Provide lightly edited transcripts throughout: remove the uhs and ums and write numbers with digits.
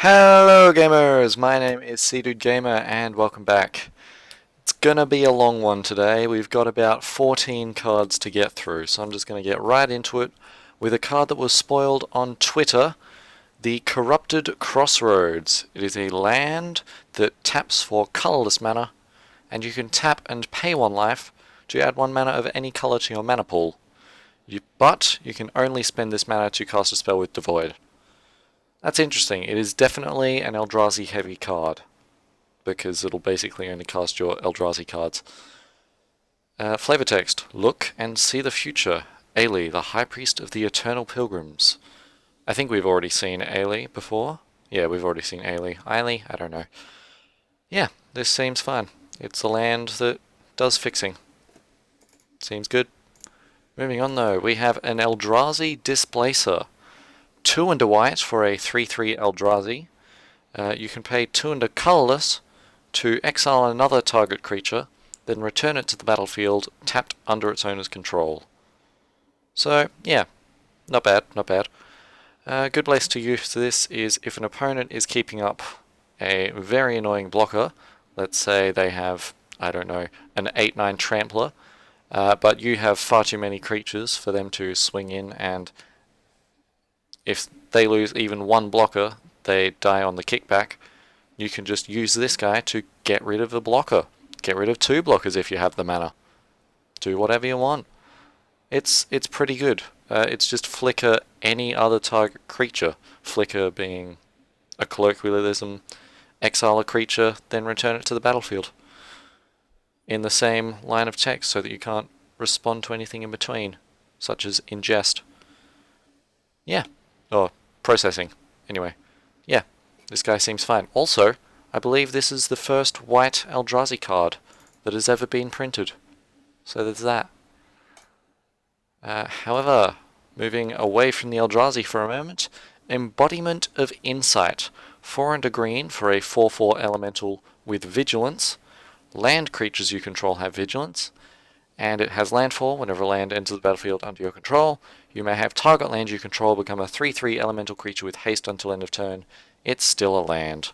Hello gamers, my name is Seadude Gamer and welcome back. It's gonna be a long one today. We've got about 14 cards to get through, so I'm just gonna get right into it with a card that was spoiled on Twitter, the Corrupted Crossroads. It is a land that taps for colorless mana, and you can tap and pay 1 life to add 1 mana of any color to your mana pool. But you can only spend this mana to cast a spell with Devoid. That's interesting. It is definitely an Eldrazi heavy card, because it'll basically only cast your Eldrazi cards. Flavor text. Look and see the future. Ailey, the High Priest of the Eternal Pilgrims. I think we've already seen Ailey before. Yeah, we've already seen Ailey. Ailey? I don't know. Yeah, this seems fine. It's a land that does fixing. Seems good. Moving on though, we have an Eldrazi Displacer. 2 and a white for a 3/3 Eldrazi. You can pay 2 and a colorless to exile another target creature, then return it to the battlefield tapped under its owner's control. So, yeah, not bad, not bad. A good place to use this is if an opponent is keeping up a very annoying blocker. Let's say they have, I don't know, an 8/9 Trampler, but you have far too many creatures for them to swing in, and if they lose even 1 blocker, they die on the kickback. You can just use this guy to get rid of a blocker. Get rid of 2 blockers if you have the mana. Do whatever you want. It's pretty good. It's just flicker any other target creature. Flicker being a colloquialism. Exile a creature, then return it to the battlefield. In the same line of text so that you can't respond to anything in between, such as ingest. Yeah. Oh, processing. Anyway, yeah, this guy seems fine. Also, I believe this is the first white Eldrazi card that has ever been printed. So there's that. However, moving away from the Eldrazi for a moment, Embodiment of Insight. 4 and a green for a 4/4 elemental with vigilance. Land creatures you control have vigilance, and it has landfall. Whenever a land enters the battlefield under your control, you may have target land you control become a 3/3 elemental creature with haste until end of turn. It's still a land.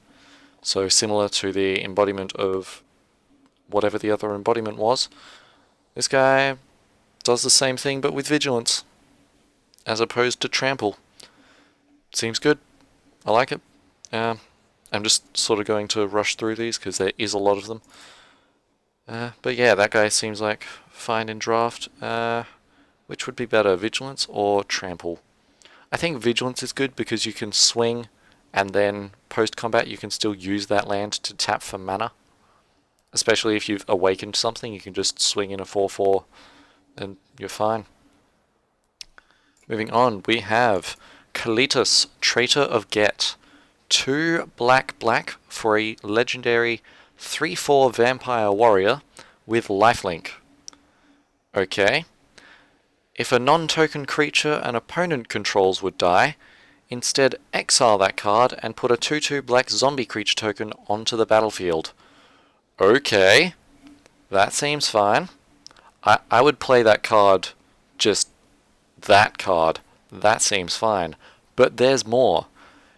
So similar to the embodiment of whatever the other embodiment was, this guy does the same thing but with vigilance, as opposed to trample. Seems good. I like it. I'm just sort of going to rush through these because there is a lot of them. But yeah, that guy seems like fine in draft. Which would be better, Vigilance or Trample? I think Vigilance is good because you can swing and then post-combat you can still use that land to tap for mana. Especially if you've awakened something, you can just swing in a 4/4 and you're fine. Moving on, we have Colitis Treater of Ghet. 2 black for a legendary 3/4 vampire warrior with lifelink. Okay. If a non-token creature an opponent controls would die, instead exile that card and put a 2/2 black zombie creature token onto the battlefield. Okay. That seems fine. I would play that card, just that card. That seems fine. But there's more.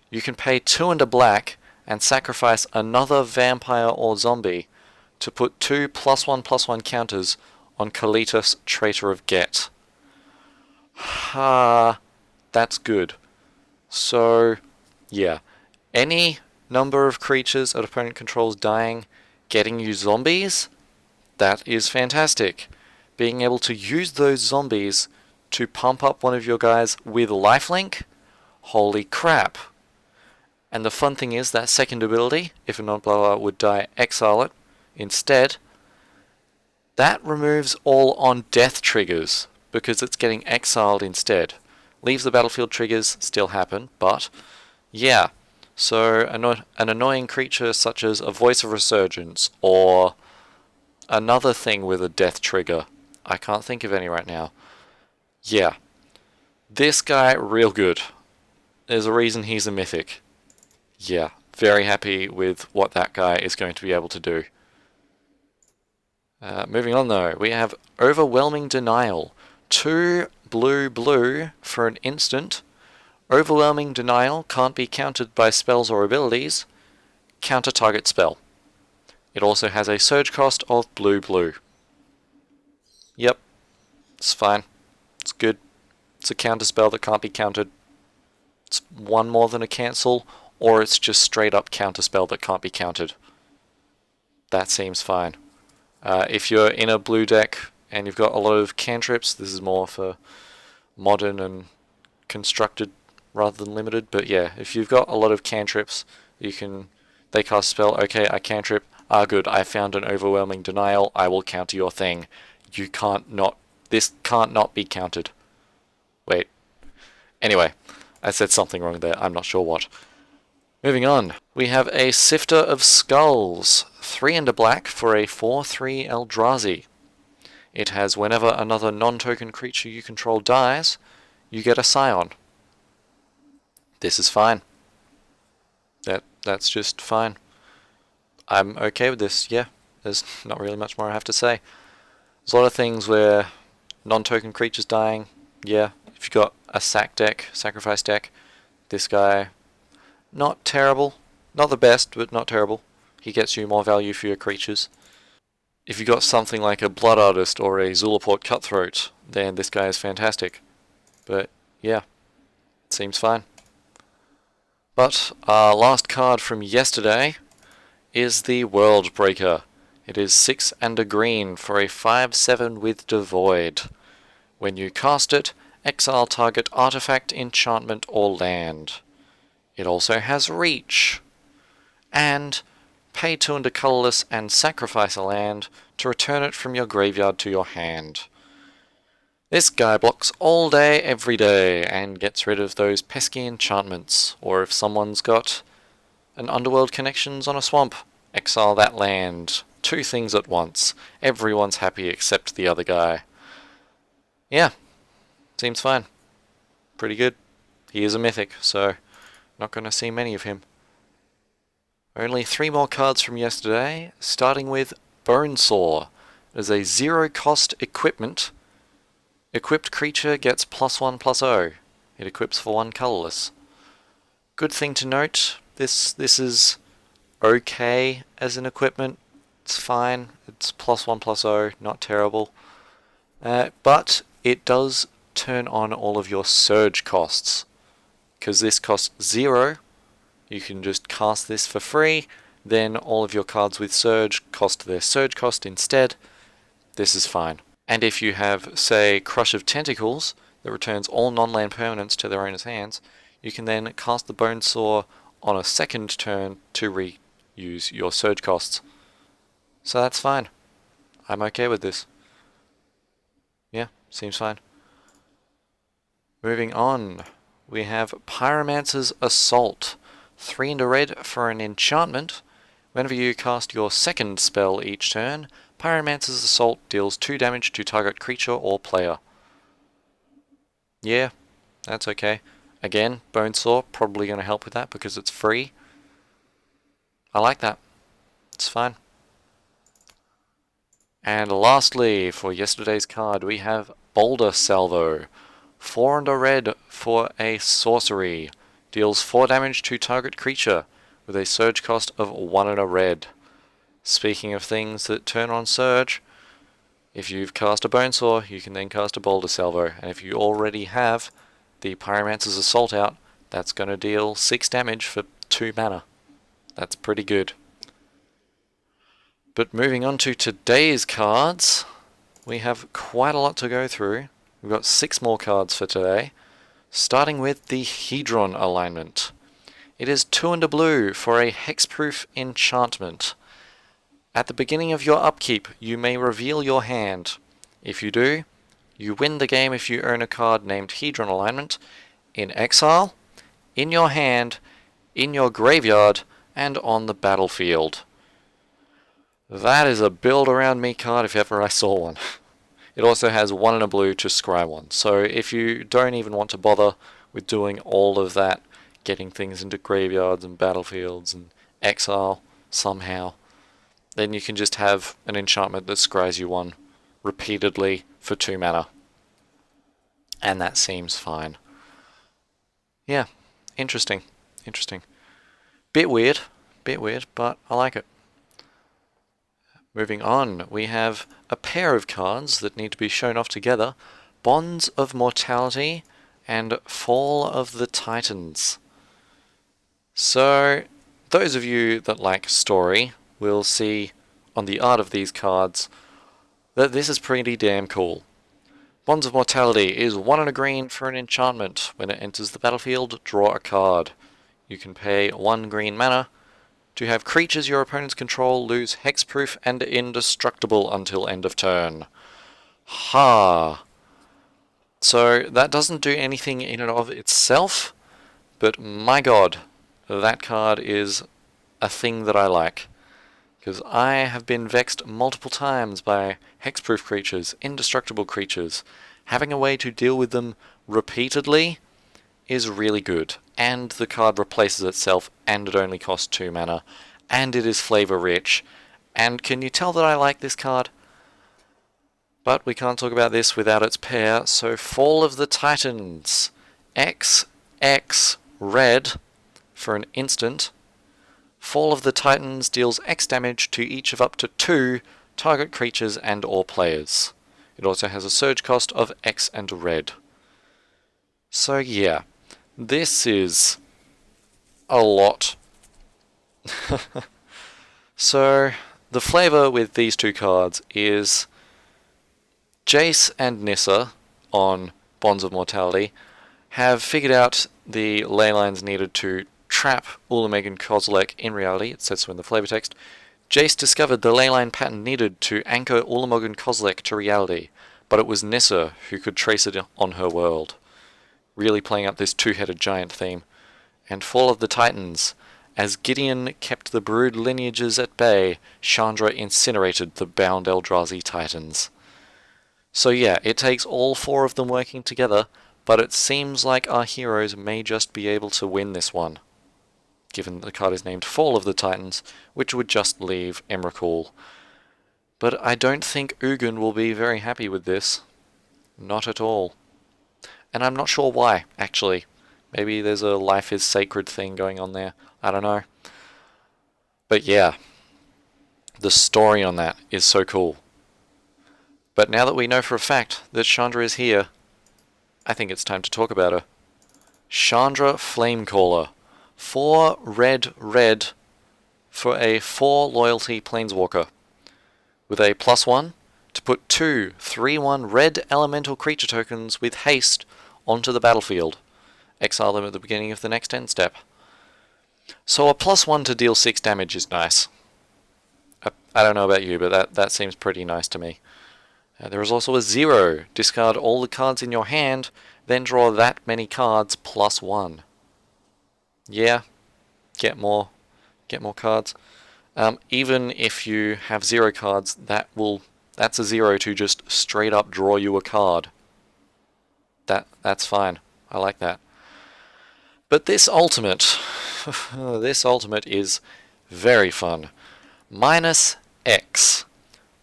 You can pay 2 and a black and sacrifice another vampire or zombie to put 2 +1/+1 counters on Kalitas, Traitor of Ghet. Ha, that's good. So, yeah. Any number of creatures an opponent controls dying, getting you zombies, that is fantastic. Being able to use those zombies to pump up one of your guys with lifelink, holy crap. And the fun thing is that second ability, if a non-blower would die, exile it. Instead, that removes all on death triggers, because it's getting exiled instead. Leaves the battlefield triggers still happen, but yeah. So an annoying creature such as a Voice of Resurgence, or another thing with a death trigger. I can't think of any right now. Yeah. This guy, real good. There's a reason he's a mythic. Yeah, very happy with what that guy is going to be able to do. Moving on though, we have Overwhelming Denial. 2 blue for an instant Overwhelming Denial can't be countered by spells or abilities. Counter target spell. It also has a surge cost of blue. Yep, it's fine. It's good. It's a counter spell that can't be countered. It's one more than a cancel, or it's just straight up counter spell that can't be countered. That seems fine. If you're in a blue deck and you've got a lot of cantrips, this is more for modern and constructed rather than limited. But yeah, if you've got a lot of cantrips, they cast a spell. Okay, I cantrip. Good. I found an Overwhelming Denial. I will counter your thing. This can't not be countered. Wait. Anyway, I said something wrong there. I'm not sure what. Moving on, we have a Sifter of Skulls, 3 and a black for a 4/3 Eldrazi. It has whenever another non-token creature you control dies, you get a Scion. This is fine. That's just fine. I'm okay with this, yeah. There's not really much more I have to say. There's a lot of things where non-token creatures dying, yeah. If you've got a sacrifice deck, this guy, not terrible. Not the best, but not terrible. He gets you more value for your creatures. If you've got something like a Blood Artist or a Zulaport Cutthroat, then this guy is fantastic. But yeah, it seems fine. But our last card from yesterday is the Worldbreaker. It is 6 and a green for a 5/7 with Devoid. When you cast it, exile target artifact, enchantment, or land. It also has Reach. And pay 2 and a colorless and sacrifice a land to return it from your graveyard to your hand. This guy blocks all day, every day, and gets rid of those pesky enchantments. Or if someone's got an Underworld Connections on a swamp, exile that land. 2 things at once. Everyone's happy except the other guy. Yeah, seems fine. Pretty good. He is a mythic, so not going to see many of him. Only 3 more cards from yesterday, starting with Bonesaw. It is a 0-cost equipment. Equipped creature gets +1/+0. It equips for 1 colorless. Good thing to note, this is okay as an equipment. It's fine. It's +1/+0, not terrible. But it does turn on all of your surge costs. Because this costs 0, you can just cast this for free. Then all of your cards with surge cost their surge cost instead. This is fine. And if you have, say, Crush of Tentacles that returns all non-land permanents to their owner's hands, you can then cast the Bonesaw on a second turn to reuse your surge costs. So that's fine. I'm okay with this. Yeah, seems fine. Moving on, we have Pyromancer's Assault. 3 and a red for an enchantment. Whenever you cast your second spell each turn, Pyromancer's Assault deals 2 damage to target creature or player. Yeah, that's okay. Again, Bonesaw probably going to help with that because it's free. I like that. It's fine. And lastly, for yesterday's card, we have Boulder Salvo. 4 and a red for a sorcery. Deals 4 damage to target creature with a surge cost of 1 and a red. Speaking of things that turn on surge, if you've cast a Bonesaw, you can then cast a Boulder Salvo. And if you already have the Pyromancer's Assault out, that's going to deal 6 damage for 2 mana. That's pretty good. But moving on to today's cards, we have quite a lot to go through. We've got 6 more cards for today, starting with the Hedron Alignment. It is 2 and a blue for a hexproof enchantment. At the beginning of your upkeep, you may reveal your hand. If you do, you win the game if you earn a card named Hedron Alignment in exile, in your hand, in your graveyard, and on the battlefield. That is a build around me card if ever I saw one. It also has 1 and a blue to scry 1. So if you don't even want to bother with doing all of that, getting things into graveyards and battlefields and exile somehow, then you can just have an enchantment that scries you 1 repeatedly for 2 mana. And that seems fine. Yeah, interesting. Interesting. Bit weird, but I like it. Moving on, we have a pair of cards that need to be shown off together. Bonds of Mortality and Fall of the Titans. So, those of you that like story will see on the art of these cards that this is pretty damn cool. Bonds of Mortality is 1 and a green for an enchantment. When it enters the battlefield, draw a card. You can pay 1 green mana to have creatures your opponents control lose hexproof and indestructible until end of turn. Ha! So that doesn't do anything in and of itself, but my god, that card is a thing that I like. Because I have been vexed multiple times by hexproof creatures, indestructible creatures. Having a way to deal with them repeatedly is really good. And the card replaces itself, and it only costs 2 mana. And it is flavor rich. And can you tell that I like this card? But we can't talk about this without its pair, so Fall of the Titans. XX red for an instant. Fall of the Titans deals X damage to each of up to 2 target creatures and or players. It also has a surge cost of X and red. So yeah, this is a lot. So the flavor with these two cards is Jace and Nissa on Bonds of Mortality have figured out the ley lines needed to trap Ulamog and Kozilek in reality. It says so in the flavor text. Jace discovered the leyline pattern needed to anchor Ulamog and Kozilek to reality, but it was Nissa who could trace it on her world. Really playing up this two-headed giant theme. And Fall of the Titans. As Gideon kept the brood lineages at bay, Chandra incinerated the bound Eldrazi Titans. So yeah, it takes all 4 of them working together, but it seems like our heroes may just be able to win this one, given the card is named Fall of the Titans, which would just leave Emrakul. But I don't think Ugin will be very happy with this. Not at all. And I'm not sure why, actually. Maybe there's a life is sacred thing going on there. I don't know. But yeah, the story on that is so cool. But now that we know for a fact that Chandra is here, I think it's time to talk about her. Chandra Flamecaller. 4 red for a 4 loyalty planeswalker. With a +1 to put 2 3/1 red elemental creature tokens with haste onto the battlefield. Exile them at the beginning of the next end step. So a +1 to deal 6 damage is nice. I don't know about you, but that seems pretty nice to me. There is also a 0. Discard all the cards in your hand, then draw that many cards +1. Yeah, get more cards. Even if you have 0 cards, that's a 0 to just straight up draw you a card. That's fine. I like that. But this ultimate, this ultimate is very fun. -X.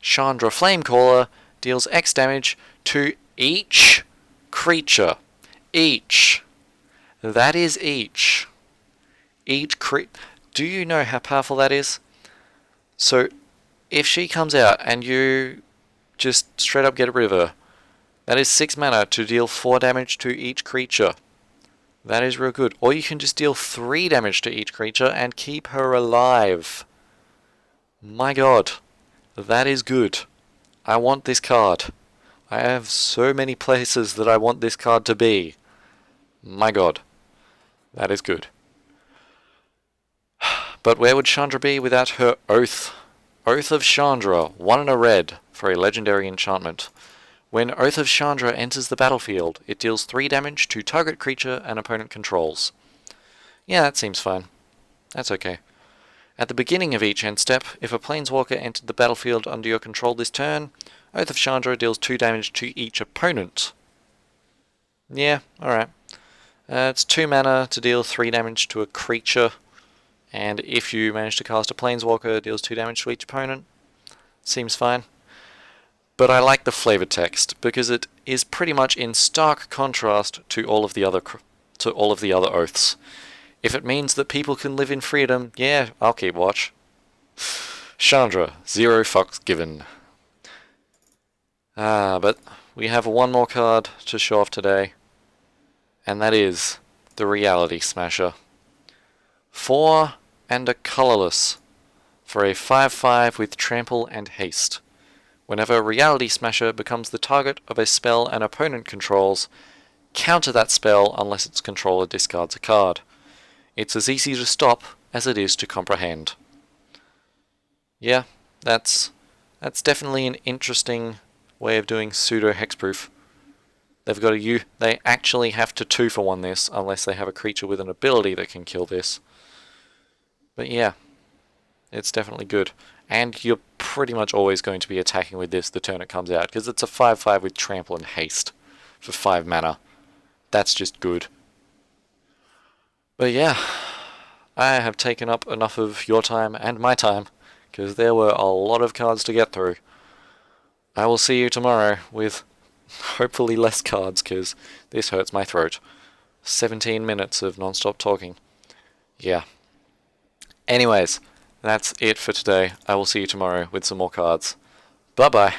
Chandra Flamecaller deals X damage to each creature. Each. That is each. Do you know how powerful that is? So, if she comes out and you just straight up get rid of her, that is 6 mana to deal 4 damage to each creature. That is real good. Or you can just deal 3 damage to each creature and keep her alive. My god, that is good. I want this card. I have so many places that I want this card to be. My god, that is good. But where would Chandra be without her Oath? Oath of Chandra, 1 and a red for a legendary enchantment. When Oath of Chandra enters the battlefield, it deals 3 damage to target creature an opponent controls. Yeah, that seems fine. That's okay. At the beginning of each end step, if a planeswalker entered the battlefield under your control this turn, Oath of Chandra deals 2 damage to each opponent. Yeah, alright. It's 2 mana to deal 3 damage to a creature, and if you manage to cast a planeswalker, it deals 2 damage to each opponent. Seems fine. But I like the flavor text, because it is pretty much in stark contrast to all of the other to all of the other oaths. If it means that people can live in freedom, yeah, I'll keep watch. Chandra, 0 fucks given. But we have one more card to show off today, and that is the Reality Smasher. 4 and a colorless for a 5/5 with trample and haste. Whenever Reality Smasher becomes the target of a spell an opponent controls, counter that spell unless its controller discards a card. It's as easy to stop as it is to comprehend. Yeah, that's definitely an interesting way of doing pseudo hexproof. They actually have to 2-for-1 this unless they have a creature with an ability that can kill this. But yeah, it's definitely good. And you're pretty much always going to be attacking with this the turn it comes out, because it's a 5/5 with trample and haste for 5 mana. That's just good. But yeah, I have taken up enough of your time and my time, because there were a lot of cards to get through. I will see you tomorrow with hopefully less cards, because this hurts my throat. 17 minutes of non-stop talking. Yeah. Anyways, that's it for today. I will see you tomorrow with some more cards. Bye-bye.